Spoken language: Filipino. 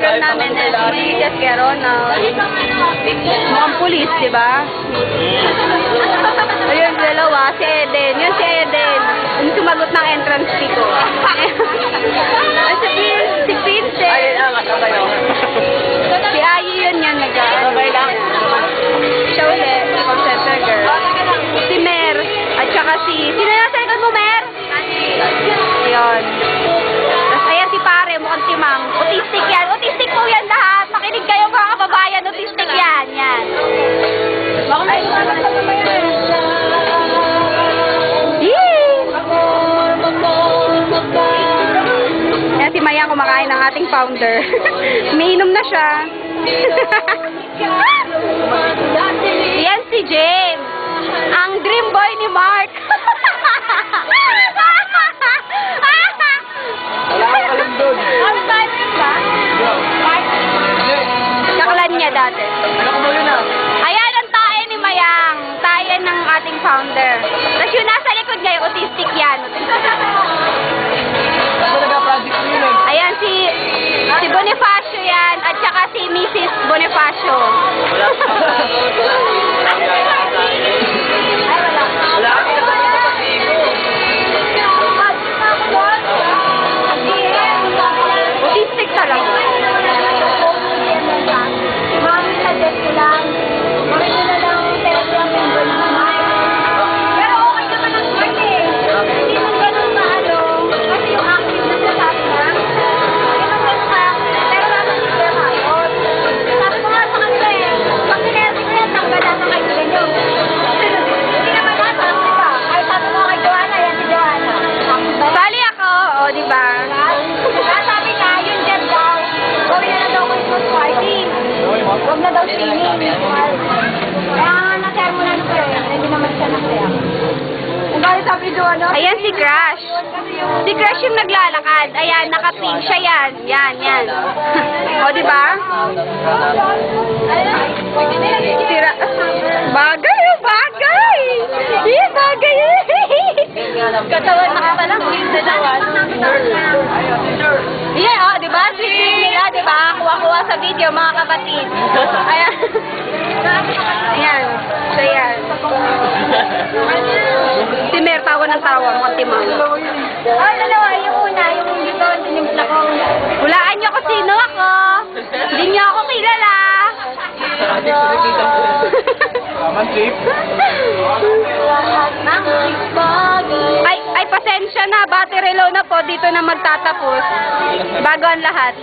kaibigan namin na si Jessica Ronald. Mukhang pulis, di ba? Ayun, dalawa. Si Eden. Yun si Eden. Yung sumagot ng entrance fee ko. Si Princess. Ayun na, masabay ako. Si Ayi yun yan. Sabay lang. Siya ulit. Call center girl. Si Mer. At saka sino nasa likod mo, Mer? Ayun. Tapos ayan si pare, mukhang timang. Autistic yan. Autistic po yan lahat. Makinig kayo mga kababayan. Autistic yan. Yan. Ay, yan si Maya kumakain ng ating founder. Umiinom na siya. Yan si James. Ang dream boy ni Mark. Wala akong alam doon. Ang tayo ba? Kaklan niya dati. Ano ko mo yun ah? Ayan ang tae ni Mayang. Tae ng ating founder. Tapos yung nasa likod ngayon, autistic yan. Ano nag-project ko yun eh? Ayan si Bonifacio yan. At saka si Mrs. Bonifacio. Wala. Autistic talaga. Mami, suggest ko lang. Mami ko na lang telegram member ng Mike. Pero okay naman ang work eh. Hindi mo ganun maano. Kasi yung active na siya sabi na. Hindi mo ganun ka-active. Pero naman yung siya maayos. Sabi ko nga sa kanila eh. Pag sinerti ko yan, tanggalan na kaibigan nyo. Hindi naman nasa, di ba? Ay, sabi mo kay Joanna, yan si Joanna. Bali ako, o di ba? Sabi ka, yung jet daw, gawin na daw Christmas party. Huwag na daw swimming. Kaya nga na-share mo na nito eh. Hindi naman siya na-share. Ang gano'n sabi ni Joanna. Ayan si Crush. Si Crush yung naglalakad. Ayan, naka-pink siya yan. Yan. O, di ba? Sira. Bagay, bagay. Yan, bagay. Katawan na ka palang. Yeah, oh, di ba? Sweet nila, di ba? Kuha-kuha sa video, mga kapatid. Ayan. Ayan. So, yan. Si Mer, tawa ng tawa, mukhang timang. Ay, dalawa. Yung una, yung dito, yung ko. Hulaan niyo kung sino ako. Hindi niyo ako kilala. Ay, pasensya na. Battery low na po. Dito na magtatapos. Bago ang lahat.